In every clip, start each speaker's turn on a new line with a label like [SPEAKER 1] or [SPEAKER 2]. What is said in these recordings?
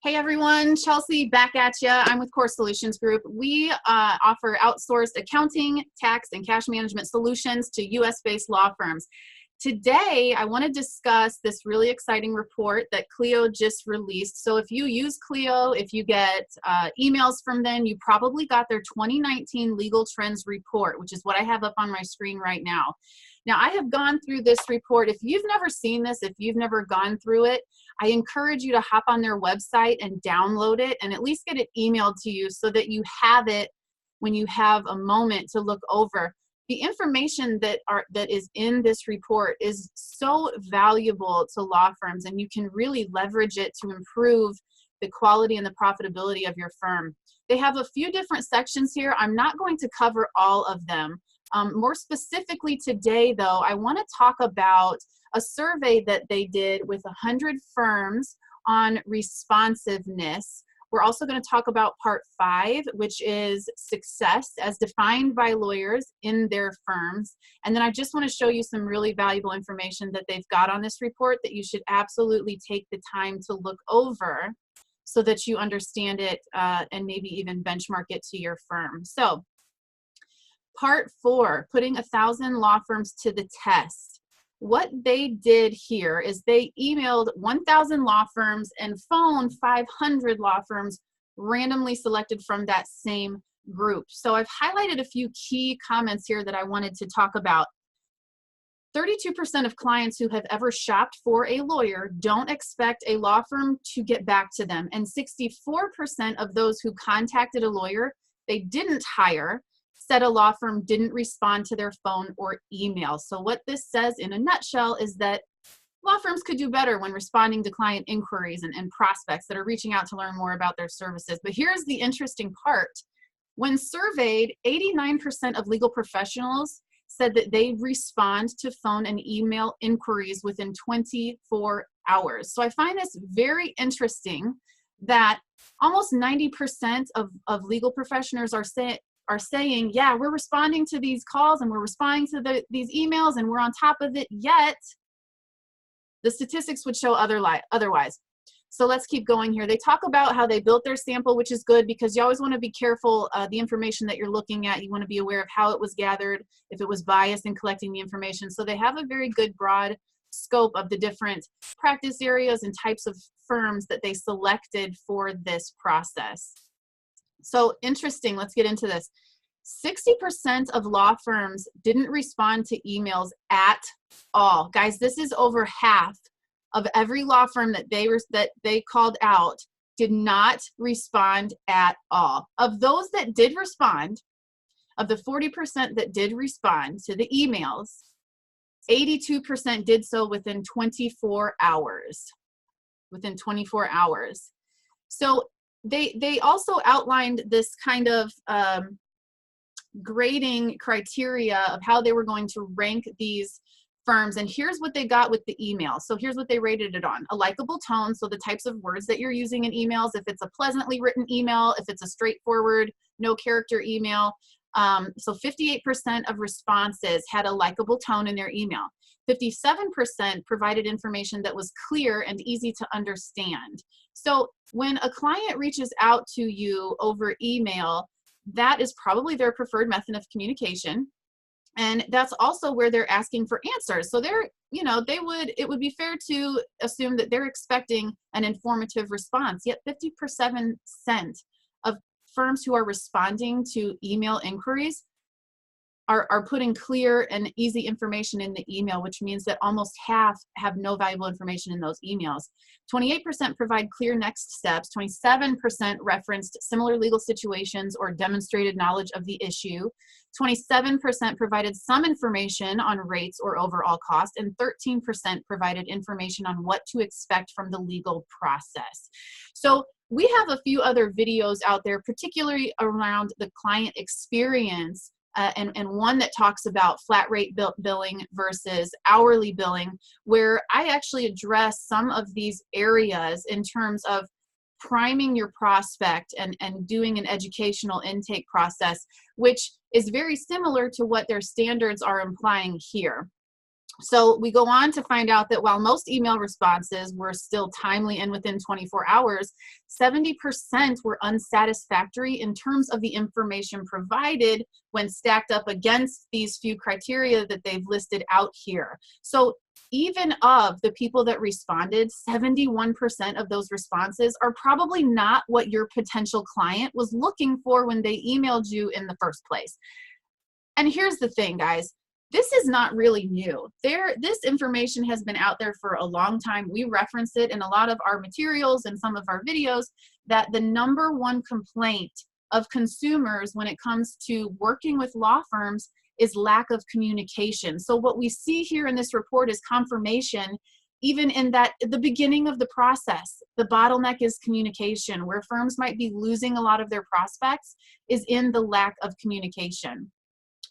[SPEAKER 1] Hey everyone, Chelsea back at you. I'm with Core Solutions Group. We offer outsourced accounting, tax, and cash management solutions to US-based law firms. Today, I want to discuss this really exciting report that Clio just released. So if you use Clio, if you get emails from them, you probably got their 2019 Legal Trends Report, which is what I have up on my screen right now. Now, I have gone through this report. If you've never seen this, if you've never gone through it, I encourage you to hop on their website and download it and at least get it emailed to you so that you have it when you have a moment to look over. The information that is in this report is so valuable to law firms, and you can really leverage it to improve the quality and the profitability of your firm. They have a few different sections here. I'm not going to cover all of them. More specifically today, though, I want to talk about a survey that they did with 100 firms on responsiveness. We're also going to talk about part 5, which is success as defined by lawyers in their firms. And then I just want to show you some really valuable information that they've got on this report that you should absolutely take the time to look over so that you understand it and maybe even benchmark it to your firm. So part 4, putting 1,000 law firms to the test. What they did here is they emailed 1,000 law firms and phoned 500 law firms randomly selected from that same group. So I've highlighted a few key comments here that I wanted to talk about. 32% of clients who have ever shopped for a lawyer don't expect a law firm to get back to them. And 64% of those who contacted a lawyer they didn't hire said a law firm didn't respond to their phone or email. So what this says in a nutshell is that law firms could do better when responding to client inquiries and prospects that are reaching out to learn more about their services. But here's the interesting part. When surveyed, 89% of legal professionals said that they respond to phone and email inquiries within 24 hours. So I find this very interesting that almost 90% of legal professionals are saying, yeah, we're responding to these calls and we're responding to these emails and we're on top of it, yet the statistics would show otherwise. So let's keep going here. They talk about how they built their sample, which is good because you always want to be careful the information that you're looking at. You want to be aware of how it was gathered, if it was biased in collecting the information. So they have a very good broad scope of the different practice areas and types of firms that they selected for this process. So interesting, let's get into this. 60% of law firms didn't respond to emails at all. Guys, this is over half of every law firm that they called out did not respond at all. Of those that did respond, of the 40% that did respond to the emails, 82% did so within 24 hours. Within 24 hours. So they also outlined this kind of grading criteria of how they were going to rank these firms. And here's what they got with the email. So here's what they rated it on. A likable tone, so the types of words that you're using in emails, if it's a pleasantly written email, if it's a straightforward, no character email. So 58% of responses had a likable tone in their email. 57% provided information that was clear and easy to understand. So when a client reaches out to you over email, that is probably their preferred method of communication. And that's also where they're asking for answers. So it would be fair to assume that they're expecting an informative response. Yet 57% of firms who are responding to email inquiries are putting clear and easy information in the email, which means that almost half have no valuable information in those emails. 28% provide clear next steps. 27% referenced similar legal situations or demonstrated knowledge of the issue. 27% provided some information on rates or overall cost, and 13% provided information on what to expect from the legal process. So we have a few other videos out there, particularly around the client experience, and one that talks about flat rate billing versus hourly billing, where I actually address some of these areas in terms of priming your prospect and doing an educational intake process, which is very similar to what their standards are implying here. So we go on to find out that while most email responses were still timely and within 24 hours, 70% were unsatisfactory in terms of the information provided when stacked up against these few criteria that they've listed out here. So even of the people that responded, 71% of those responses are probably not what your potential client was looking for when they emailed you in the first place. And here's the thing, guys. This is not really new. This information has been out there for a long time. We reference it in a lot of our materials and some of our videos that the number one complaint of consumers when it comes to working with law firms is lack of communication. So what we see here in this report is confirmation, even in that at the beginning of the process, the bottleneck is communication. Where firms might be losing a lot of their prospects is in the lack of communication.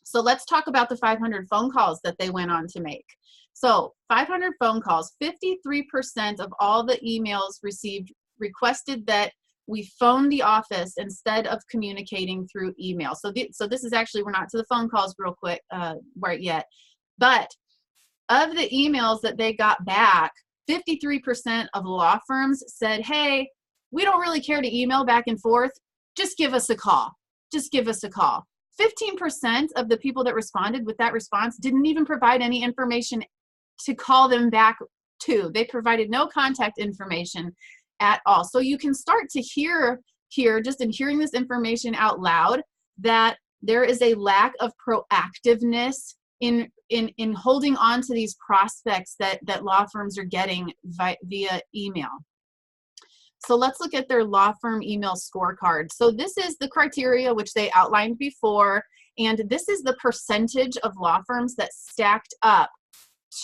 [SPEAKER 1] So let's talk about the 500 phone calls that they went on to make. So 500 phone calls, 53% of all the emails received requested that we phone the office instead of communicating through email. So this is actually, we're not to the phone calls real quick right yet, but of the emails that they got back, 53% of law firms said, hey, we don't really care to email back and forth. Just give us a call. Just give us a call. 15% of the people that responded with that response didn't even provide any information to call them back to. They provided no contact information at all. So you can start to hear here, just in hearing this information out loud, that there is a lack of proactiveness in holding on to these prospects that law firms are getting via email. So let's look at their law firm email scorecard. So this is the criteria which they outlined before, and this is the percentage of law firms that stacked up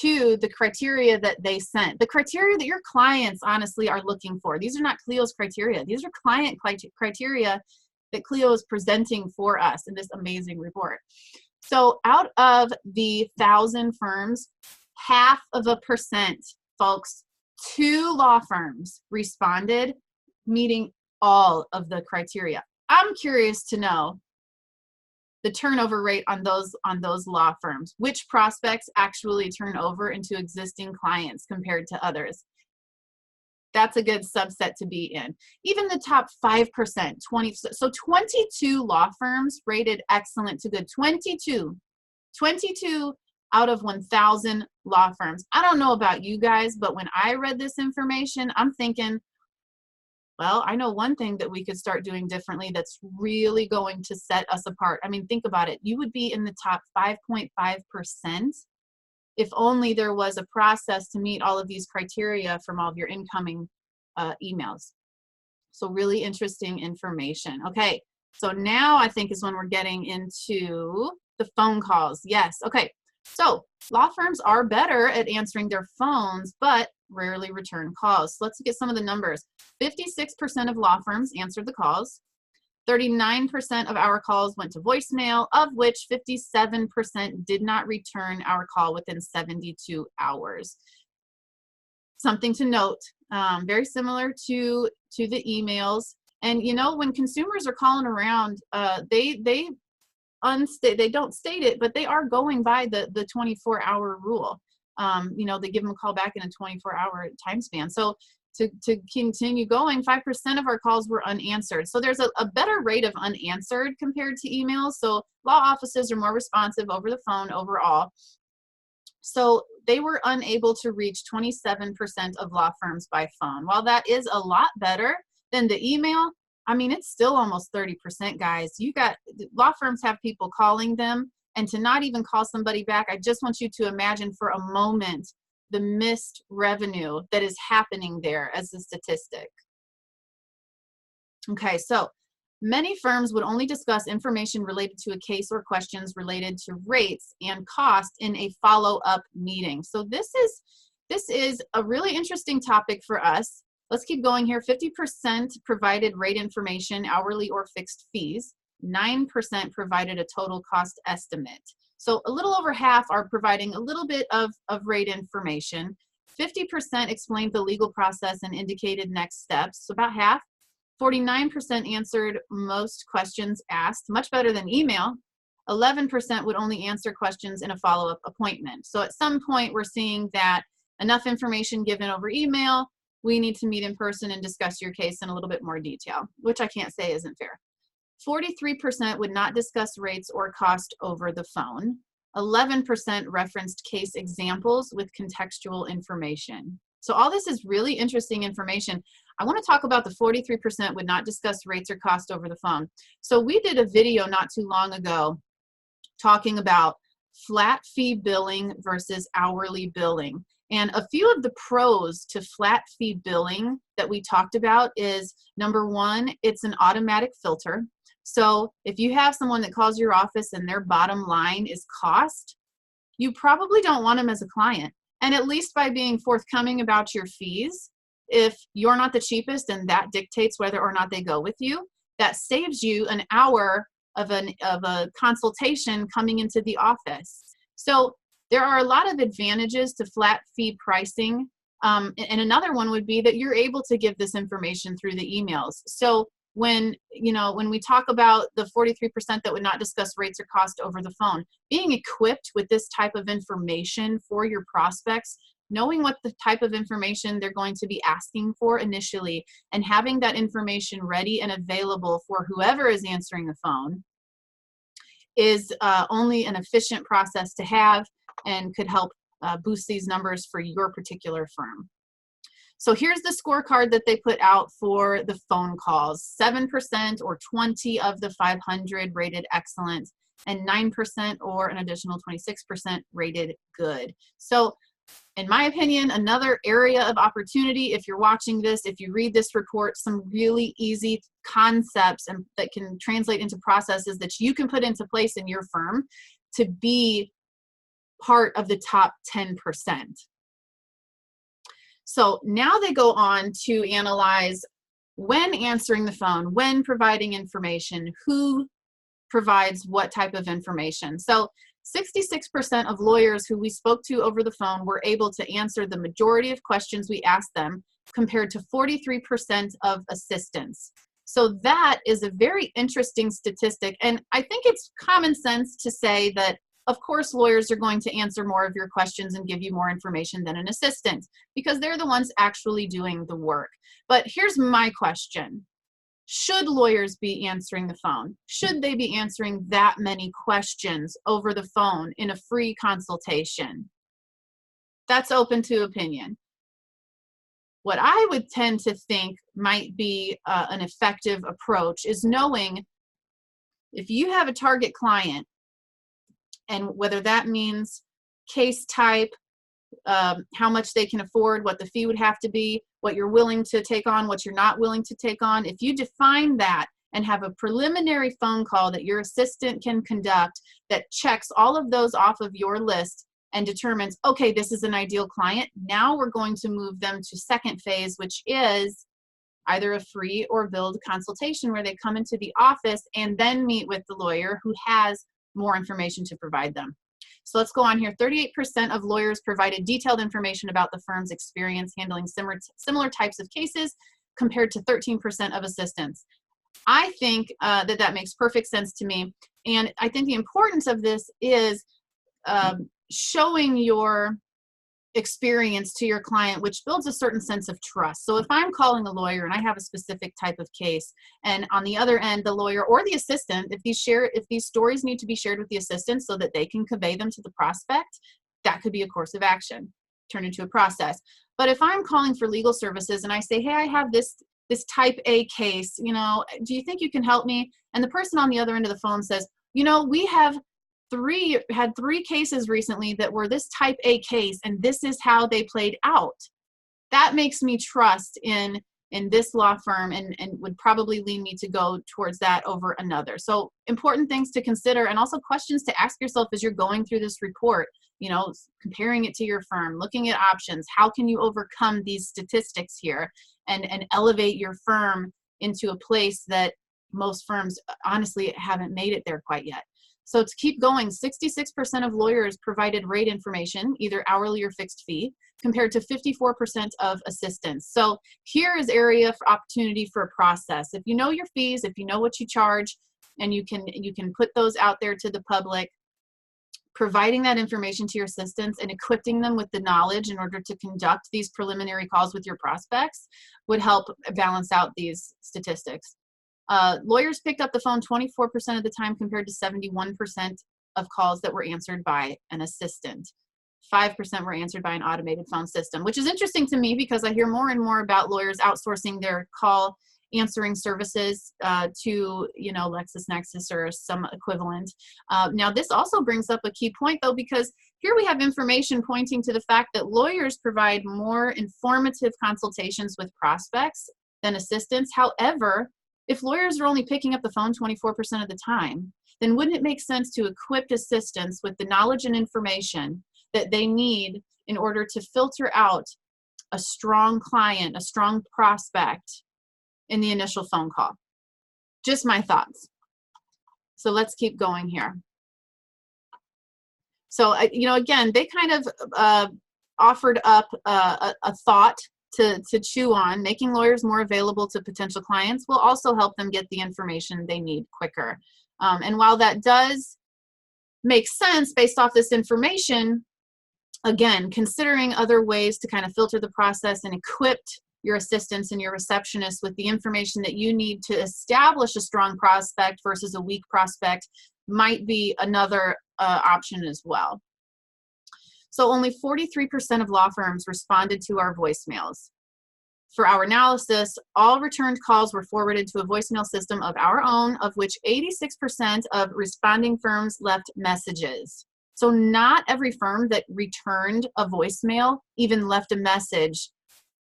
[SPEAKER 1] to the criteria that they sent. The criteria that your clients honestly are looking for. These are not Clio's criteria. These are client criteria that Clio is presenting for us in this amazing report. So out of the 1,000 firms, 0.5%, folks, 2 law firms responded meeting all of the criteria. I'm curious to know the turnover rate on those law firms. Which prospects actually turn over into existing clients compared to others? That's a good subset to be in. Even the top 5%, 22 law firms rated excellent to good. 22 out of 1,000 law firms. I don't know about you guys, but when I read this information, I'm thinking, well, I know one thing that we could start doing differently that's really going to set us apart. I mean, think about it. You would be in the top 5.5% if only there was a process to meet all of these criteria from all of your incoming emails. So really interesting information. Okay, so now I think is when we're getting into the phone calls. Yes, okay. So law firms are better at answering their phones, but rarely return calls. So let's look at some of the numbers. 56% of law firms answered the calls. 39% of our calls went to voicemail, of which 57% did not return our call within 72 hours. Something to note, very similar to the emails. And you know, when consumers are calling around, they don't state it, but they are going by the 24-hour rule. You know, they give them a call back in a 24-hour time span. So to continue going, 5% of our calls were unanswered. So there's a better rate of unanswered compared to emails. So law offices are more responsive over the phone overall. So they were unable to reach 27% of law firms by phone. While that is a lot better than the email, I mean, it's still almost 30%, guys. Law firms have people calling them, and to not even call somebody back, I just want you to imagine for a moment the missed revenue that is happening there as a statistic. Okay, so many firms would only discuss information related to a case or questions related to rates and cost in a follow-up meeting. So this is a really interesting topic for us. Let's keep going here. 50% provided rate information, hourly or fixed fees. 9% provided a total cost estimate. So a little over half are providing a little bit of rate information. 50% explained the legal process and indicated next steps. So about half. 49% answered most questions asked, much better than email. 11% would only answer questions in a follow-up appointment. So at some point, we're seeing that enough information given over email, we need to meet in person and discuss your case in a little bit more detail, which I can't say isn't fair. 43% would not discuss rates or cost over the phone. 11% referenced case examples with contextual information. So all this is really interesting information. I want to talk about the 43% would not discuss rates or cost over the phone. So we did a video not too long ago talking about flat fee billing versus hourly billing. And a few of the pros to flat fee billing that we talked about is, number one, it's an automatic filter. So if you have someone that calls your office and their bottom line is cost, you probably don't want them as a client. And at least by being forthcoming about your fees, if you're not the cheapest and that dictates whether or not they go with you, that saves you an hour of a consultation coming into the office. So there are a lot of advantages to flat fee pricing. And another one would be that you're able to give this information through the emails. So when we talk about the 43% that would not discuss rates or cost over the phone, being equipped with this type of information for your prospects, knowing what the type of information they're going to be asking for initially, and having that information ready and available for whoever is answering the phone is only an efficient process to have and could help boost these numbers for your particular firm. So here's the scorecard that they put out for the phone calls. 7% or 20 of the 500 rated excellent, and 9% or an additional 26% rated good. So in my opinion, another area of opportunity, if you're watching this, if you read this report, some really easy concepts and that can translate into processes that you can put into place in your firm to be part of the top 10%. So now they go on to analyze when answering the phone, when providing information, who provides what type of information. So 66% of lawyers who we spoke to over the phone were able to answer the majority of questions we asked them, compared to 43% of assistants. So that is a very interesting statistic. And I think it's common sense to say that, of course, lawyers are going to answer more of your questions and give you more information than an assistant, because they're the ones actually doing the work. But here's my question. Should lawyers be answering the phone? Should they be answering that many questions over the phone in a free consultation? That's open to opinion. What I would tend to think might be an effective approach is knowing if you have a target client, and whether that means case type, how much they can afford, what the fee would have to be, what you're willing to take on, what you're not willing to take on. If you define that and have a preliminary phone call that your assistant can conduct that checks all of those off of your list and determines, okay, this is an ideal client, now we're going to move them to second phase, which is either a free or billed consultation where they come into the office and then meet with the lawyer who has more information to provide them. So let's go on here. 38% of lawyers provided detailed information about the firm's experience handling similar types of cases, compared to 13% of assistants. I think that makes perfect sense to me. And I think the importance of this is showing your experience to your client, which builds a certain sense of trust. So if I'm calling a lawyer and I have a specific type of case, and on the other end, the lawyer or the assistant, if these stories need to be shared with the assistant so that they can convey them to the prospect, that could be a course of action, turn into a process. But if I'm calling for legal services and I say, hey, I have this type A case, do you think you can help me? And the person on the other end of the phone says, we had three cases recently that were this type A case, and this is how they played out. That makes me trust in this law firm and would probably lead me to go towards that over another. So important things to consider, and also questions to ask yourself as you're going through this report, comparing it to your firm, looking at options. How can you overcome these statistics here and elevate your firm into a place that most firms honestly haven't made it there quite yet? So to keep going, 66% of lawyers provided rate information, either hourly or fixed fee, compared to 54% of assistants. So here is area for opportunity for a process. If you know your fees, if you know what you charge, and you can put those out there to the public. Providing that information to your assistants and equipping them with the knowledge in order to conduct these preliminary calls with your prospects would help balance out these statistics. Lawyers picked up the phone 24% of the time compared to 71% of calls that were answered by an assistant. 5% were answered by an automated phone system, which is interesting to me because I hear more and more about lawyers outsourcing their call answering services to, LexisNexis or some equivalent. Now, this also brings up a key point, though, because here we have information pointing to the fact that lawyers provide more informative consultations with prospects than assistants. However, if lawyers are only picking up the phone 24% of the time, then wouldn't it make sense to equip assistants with the knowledge and information that they need in order to filter out a strong client, a strong prospect in the initial phone call? Just my thoughts. So let's keep going here. So, again, they kind of offered up a thought to chew on. Making lawyers more available to potential clients will also help them get the information they need quicker. And while that does make sense based off this information, again, considering other ways to kind of filter the process and equip your assistants and your receptionists with the information that you need to establish a strong prospect versus a weak prospect might be another option as well. So only 43% of law firms responded to our voicemails. For our analysis, all returned calls were forwarded to a voicemail system of our own, of which 86% of responding firms left messages. So not every firm that returned a voicemail even left a message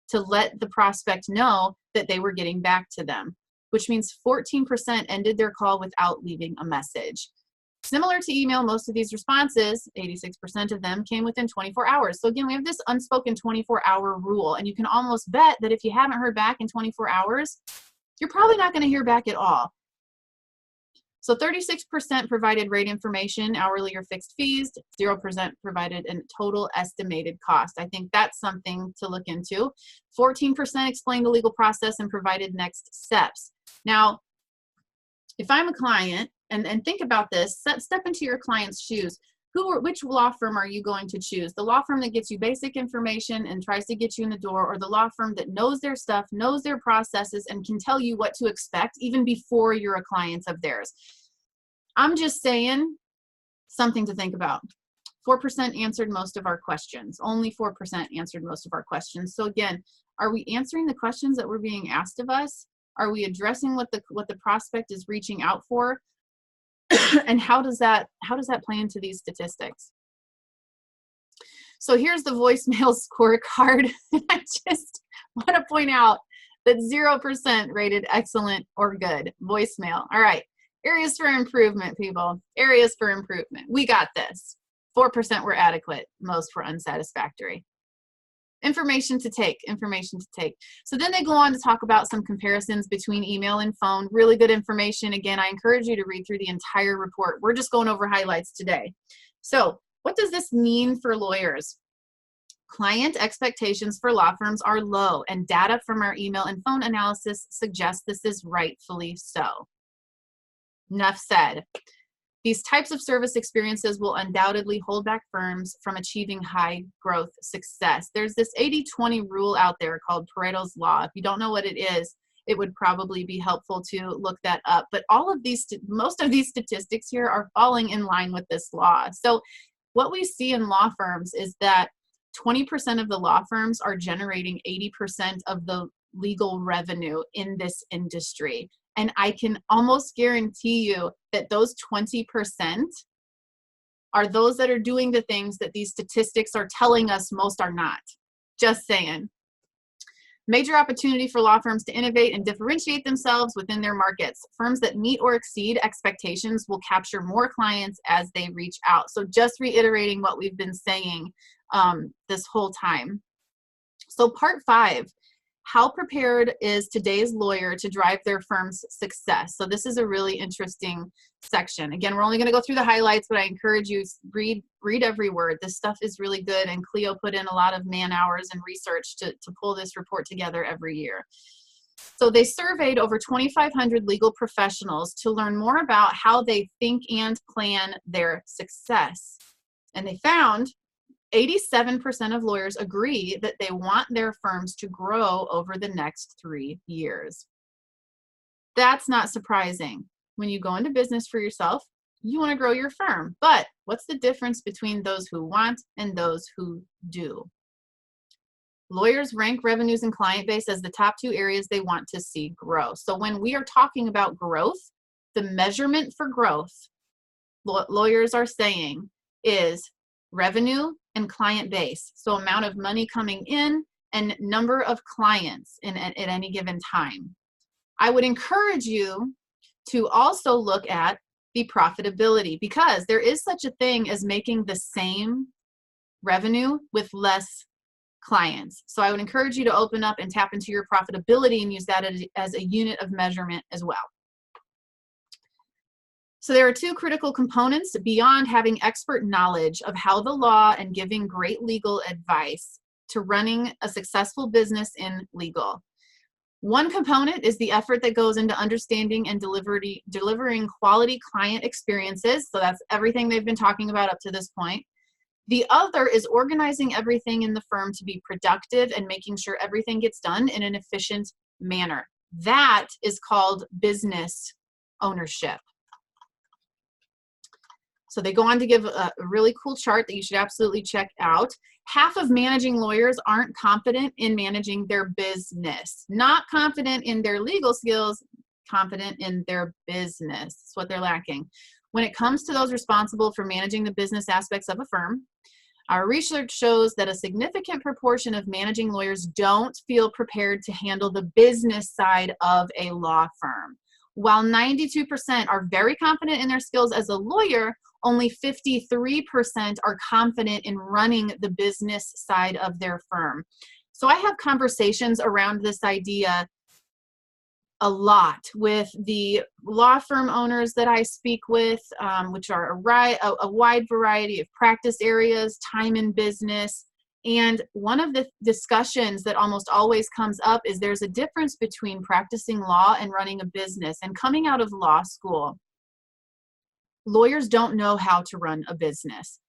[SPEAKER 1] to let the prospect know that they were getting back to them, which means 14% ended their call without leaving a message. Similar to email, most of these responses, 86% of them, came within 24 hours. So again, we have this unspoken 24-hour rule, and you can almost bet that if you haven't heard back in 24 hours, you're probably not going to hear back at all. So 36% provided rate information, hourly or fixed fees. 0% provided a total estimated cost. I think that's something to look into. 14% explained the legal process and provided next steps. Now, if I'm a client, and think about this, step into your client's shoes. Which law firm are you going to choose? The law firm that gets you basic information and tries to get you in the door, or the law firm that knows their stuff, knows their processes, and can tell you what to expect even before you're a client of theirs? I'm just saying, something to think about. 4% answered most of our questions. Only 4% answered most of our questions. So again, are we answering the questions that were being asked of us? Are we addressing what the prospect is reaching out for? And how does that play into these statistics? So here's the voicemail scorecard. I just want to point out that 0% rated excellent or good voicemail. All right, areas for improvement, people. Areas for improvement. We got this. 4% were adequate. Most were unsatisfactory. Information to take. So then they go on to talk about some comparisons between email and phone. Really good information. Again, I encourage you to read through the entire report. We're just going over highlights today. So what does this mean for lawyers? Client expectations for law firms are low, and data from our email and phone analysis suggests this is rightfully so. Enough said. These types of service experiences will undoubtedly hold back firms from achieving high growth success. There's this 80-20 rule out there called Pareto's Law. If you don't know what it is, it would probably be helpful to look that up. But most of these statistics here are falling in line with this law. So what we see in law firms is that 20% of the law firms are generating 80% of the legal revenue in this industry. And I can almost guarantee you that those 20% are those that are doing the things that these statistics are telling us most are not. Just saying. Major opportunity for law firms to innovate and differentiate themselves within their markets. Firms that meet or exceed expectations will capture more clients as they reach out. So just reiterating what we've been saying this whole time. So part 5. How prepared is today's lawyer to drive their firm's success? So this is a really interesting section. Again, we're only going to go through the highlights, but I encourage you to read every word. This stuff is really good, and Clio put in a lot of man hours and research to pull this report together every year. So they surveyed over 2,500 legal professionals to learn more about how they think and plan their success. And they found 87% of lawyers agree that they want their firms to grow over the next 3 years. That's not surprising. When you go into business for yourself, you want to grow your firm. But what's the difference between those who want and those who do? Lawyers rank revenues and client base as the top 2 areas they want to see grow. So when we are talking about growth, the measurement for growth, lawyers are saying, is revenue and client base. So amount of money coming in and number of clients at any given time. I would encourage you to also look at the profitability, because there is such a thing as making the same revenue with less clients. So I would encourage you to open up and tap into your profitability and use that as a unit of measurement as well. So there are 2 critical components beyond having expert knowledge of how the law and giving great legal advice to running a successful business in legal. One component is the effort that goes into understanding and delivering quality client experiences. So that's everything they've been talking about up to this point. The other is organizing everything in the firm to be productive and making sure everything gets done in an efficient manner. That is called business ownership. So they go on to give a really cool chart that you should absolutely check out. Half of managing lawyers aren't confident in managing their business. Not confident in their legal skills, confident in their business. That's what they're lacking. When it comes to those responsible for managing the business aspects of a firm, our research shows that a significant proportion of managing lawyers don't feel prepared to handle the business side of a law firm. While 92% are very confident in their skills as a lawyer, only 53% are confident in running the business side of their firm. So I have conversations around this idea a lot with the law firm owners that I speak with, which are a wide variety of practice areas, time in business. And one of the discussions that almost always comes up is there's a difference between practicing law and running a business. And coming out of law school, lawyers don't know how to run a business.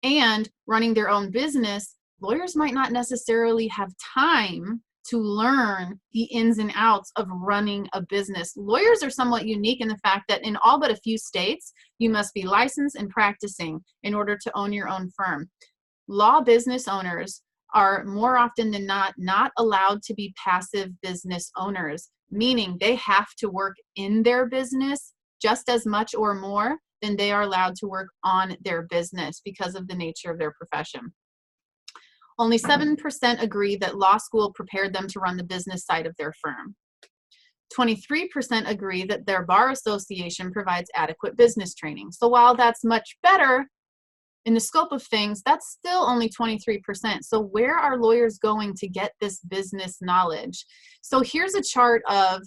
[SPEAKER 1] And running their own business, lawyers might not necessarily have time to learn the ins and outs of running a business. Lawyers are somewhat unique in the fact that in all but a few states, you must be licensed and practicing in order to own your own firm. Law business owners are more often than not allowed to be passive business owners, meaning they have to work in their business just as much or more than they are allowed to work on their business because of the nature of their profession. Only 7% agree that law school prepared them to run the business side of their firm. 23% agree that their bar association provides adequate business training. So while that's much better in the scope of things, that's still only 23%. So where are lawyers going to get this business knowledge? So here's a chart of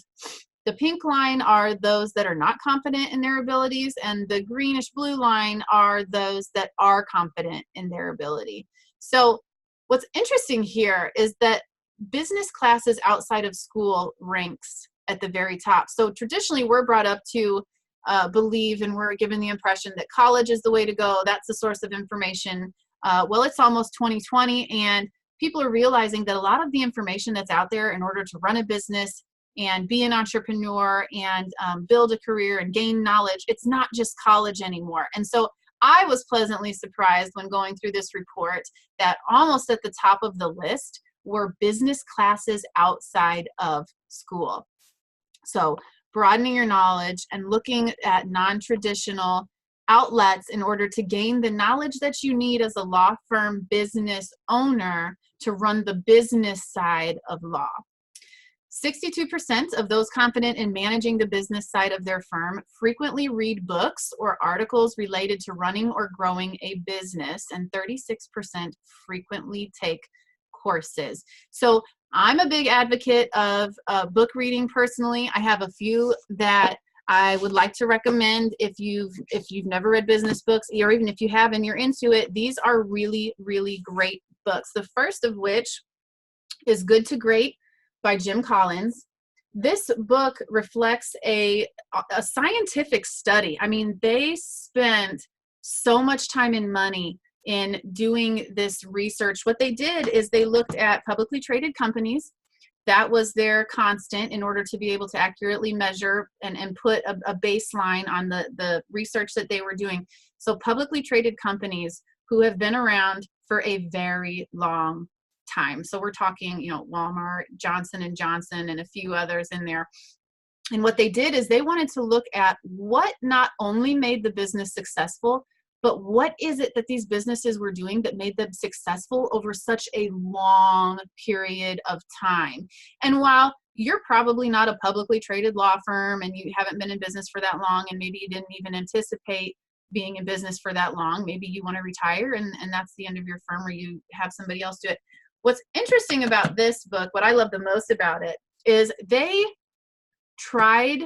[SPEAKER 1] the pink line are those that are not confident in their abilities, and the greenish blue line are those that are confident in their ability. So what's interesting here is that business classes outside of school ranks at the very top. So traditionally we're brought up to believe, and we're given the impression that college is the way to go. That's the source of information. Well, it's almost 2020, and people are realizing that a lot of the information that's out there in order to run a business and be an entrepreneur and build a career and gain knowledge, it's not just college anymore. And so I was pleasantly surprised when going through this report that almost at the top of the list were business classes outside of school. So broadening your knowledge and looking at non-traditional outlets in order to gain the knowledge that you need as a law firm business owner to run the business side of law. 62% of those confident in managing the business side of their firm frequently read books or articles related to running or growing a business, and 36% frequently take courses. So I'm a big advocate of book reading personally. I have a few that I would like to recommend if you've never read business books, or even if you have and you're into it. These are really, really great books. The first of which is Good to Great by Jim Collins. this book reflects a scientific study. I mean, they spent so much time and money in doing this research. What they did is they looked at publicly traded companies. That was their constant in order to be able to accurately measure and put a baseline on the research that they were doing. So publicly traded companies who have been around for a very long time. So we're talking, Walmart, Johnson and Johnson, and a few others in there. And what they did is they wanted to look at what not only made the business successful, but what is it that these businesses were doing that made them successful over such a long period of time. And while you're probably not a publicly traded law firm and you haven't been in business for that long, and maybe you didn't even anticipate being in business for that long, maybe you want to retire and that's the end of your firm, or you have somebody else do it. What's interesting about this book, what I love the most about it, is they tried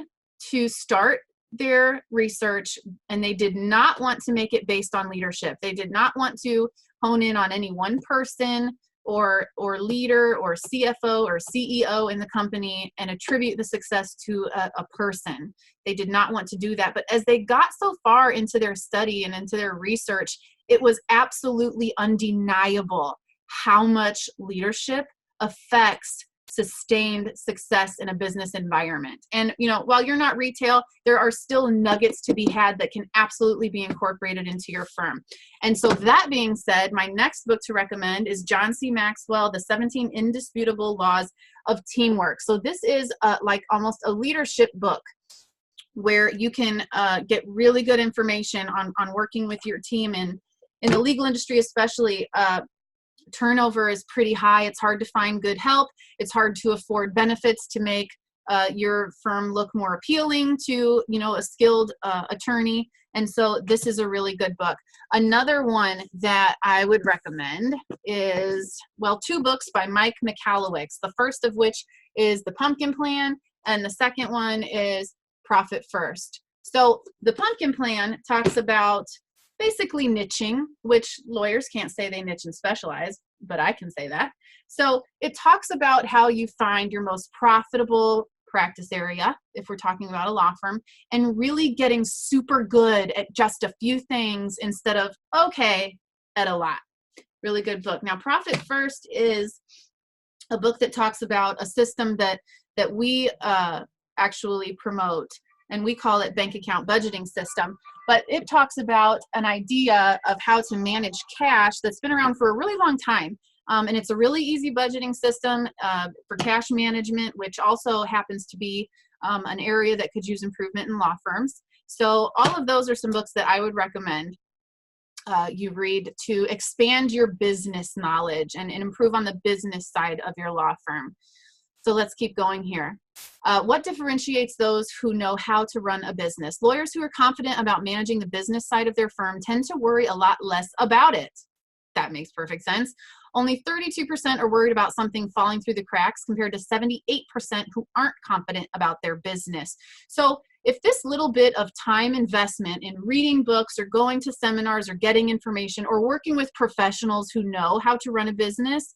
[SPEAKER 1] to start their research and they did not want to make it based on leadership. They did not want to hone in on any one person or leader or CFO or CEO in the company and attribute the success to a person. They did not want to do that. But as they got so far into their study and into their research, it was absolutely undeniable how much leadership affects sustained success in a business environment. And, while you're not retail, there are still nuggets to be had that can absolutely be incorporated into your firm. And so that being said, my next book to recommend is John C. Maxwell, The 17 Indisputable Laws of Teamwork. So this is like almost a leadership book where you can get really good information on working with your team. And in the legal industry especially, turnover is pretty high. It's hard to find good help. It's hard to afford benefits to make your firm look more appealing to, a skilled attorney. And so this is a really good book. Another one that I would recommend is, two books by Mike Michalowicz. The first of which is The Pumpkin Plan, and the second one is Profit First. So the Pumpkin Plan talks about basically niching, which lawyers can't say they niche and specialize, but I can say that. So it talks about how you find your most profitable practice area, if we're talking about a law firm, and really getting super good at just a few things instead of okay at a lot. Really good book. Now, Profit First is a book that talks about a system that we actually promote, and we call it bank account budgeting system. But it talks about an idea of how to manage cash that's been around for a really long time. And it's a really easy budgeting system for cash management, which also happens to be an area that could use improvement in law firms. So all of those are some books that I would recommend you read to expand your business knowledge and improve on the business side of your law firm. So let's keep going here. What differentiates those who know how to run a business? Lawyers who are confident about managing the business side of their firm tend to worry a lot less about it. That makes perfect sense. Only 32% are worried about something falling through the cracks compared to 78% who aren't confident about their business. So if this little bit of time investment in reading books or going to seminars or getting information or working with professionals who know how to run a business,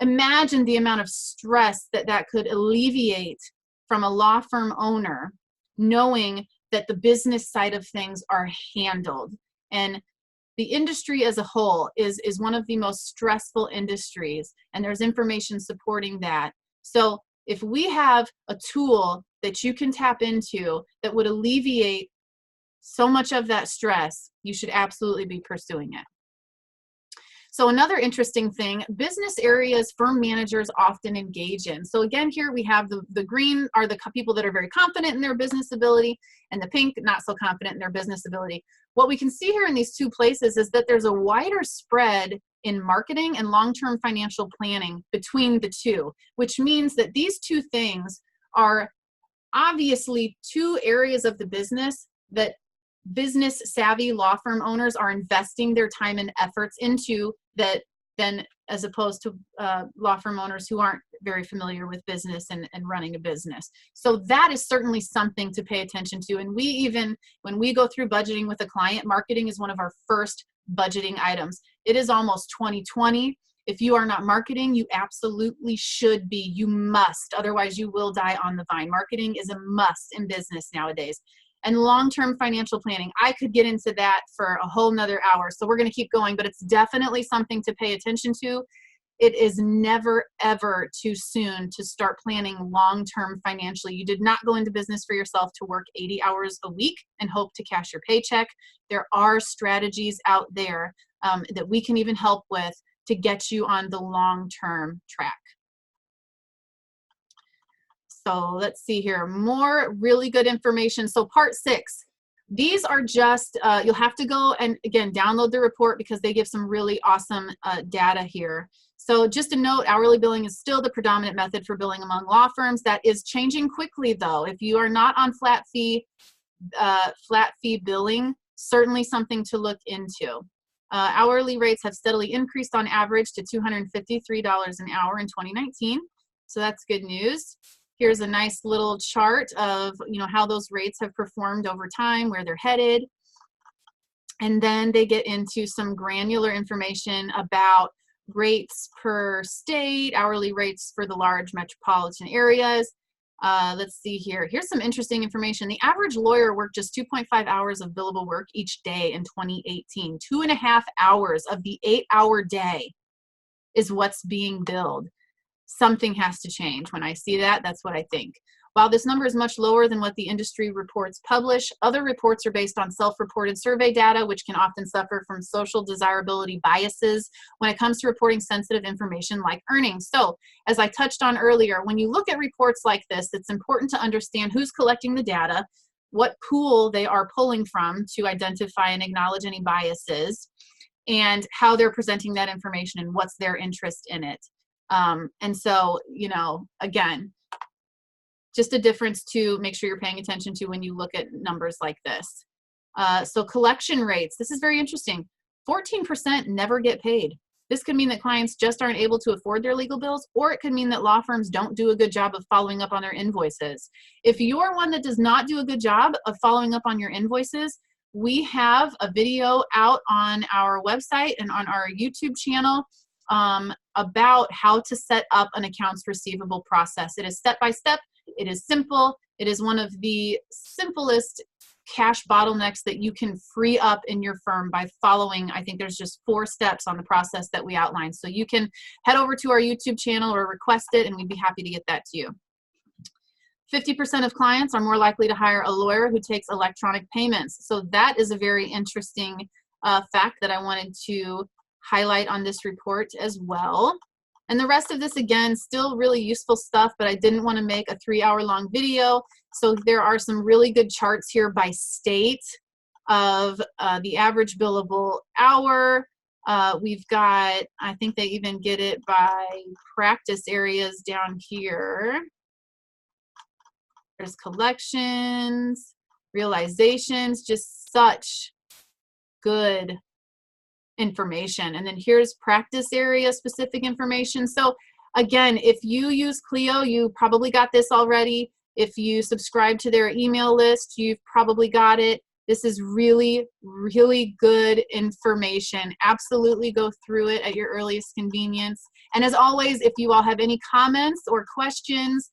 [SPEAKER 1] imagine the amount of stress that could alleviate from a law firm owner, knowing that the business side of things are handled. And the industry as a whole is one of the most stressful industries, and there's information supporting that. So if we have a tool that you can tap into that would alleviate so much of that stress, you should absolutely be pursuing it. So another interesting thing, business areas firm managers often engage in. So again, here we have the green are the people that are very confident in their business ability, and the pink, not so confident in their business ability. What we can see here in these two places is that there's a wider spread in marketing and long-term financial planning between the two, which means that these two things are obviously two areas of the business that business savvy law firm owners are investing their time and efforts into, that then as opposed to law firm owners who aren't very familiar with business and running a business. So that is certainly something to pay attention to. And we even, when we go through budgeting with a client, marketing is one of our first budgeting items. It is almost 2020. If you are not marketing, you absolutely should be. You must, otherwise you will die on the vine. Marketing is a must in business nowadays. And long-term financial planning, I could get into that for a whole nother hour. So we're going to keep going, but it's definitely something to pay attention to. It is never, ever too soon to start planning long-term financially. You did not go into business for yourself to work 80 hours a week and hope to cash your paycheck. There are strategies out there that we can even help with to get you on the long-term track. So let's see here, more really good information. So part 6, these are just, you'll have to go and again, download the report because they give some really awesome data here. So just a note, hourly billing is still the predominant method for billing among law firms. That is changing quickly though. If you are not on flat fee billing, certainly something to look into. Hourly rates have steadily increased on average to $253 an hour in 2019. So that's good news. Here's a nice little chart of, you know, how those rates have performed over time, where they're headed. And then they get into some granular information about rates per state, hourly rates for the large metropolitan areas. Let's see here. Here's some interesting information. The average lawyer worked just 2.5 hours of billable work each day in 2018. 2.5 hours of the 8-hour day is what's being billed. Something has to change. When I see that, that's what I think. While this number is much lower than what the industry reports publish, other reports are based on self-reported survey data, which can often suffer from social desirability biases when it comes to reporting sensitive information like earnings. So, as I touched on earlier, when you look at reports like this, it's important to understand who's collecting the data, what pool they are pulling from to identify and acknowledge any biases, and how they're presenting that information and what's their interest in it. And so, you know, again, just a difference to make sure you're paying attention to when you look at numbers like this. So collection rates, this is very interesting. 14% never get paid. This could mean that clients just aren't able to afford their legal bills, or it could mean that law firms don't do a good job of following up on their invoices. If you're one that does not do a good job of following up on your invoices, we have a video out on our website and on our YouTube channel about how to set up an accounts receivable process. It is step-by-step. It is simple. It is one of the simplest cash bottlenecks that you can free up in your firm by following. I think there's just 4 steps on the process that we outlined. So you can head over to our YouTube channel or request it, and we'd be happy to get that to you. 50% of clients are more likely to hire a lawyer who takes electronic payments. So that is a very interesting fact that I wanted to highlight on this report as well. And the rest of this, again, still really useful stuff, but I didn't want to make a 3-hour-long video. So there are some really good charts here by state of the average billable hour. We've got, I think they even get it by practice areas down here. There's collections, realizations, just such good information. And then here's practice area specific information. So again, if you use Clio, you probably got this already. If you subscribe to their email list, you've probably got it. This is really, really good information. Absolutely go through it at your earliest convenience. And as always, if you all have any comments or questions,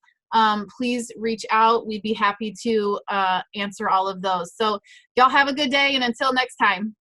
[SPEAKER 1] please reach out. We'd be happy to answer all of those. So y'all have a good day, and until next time.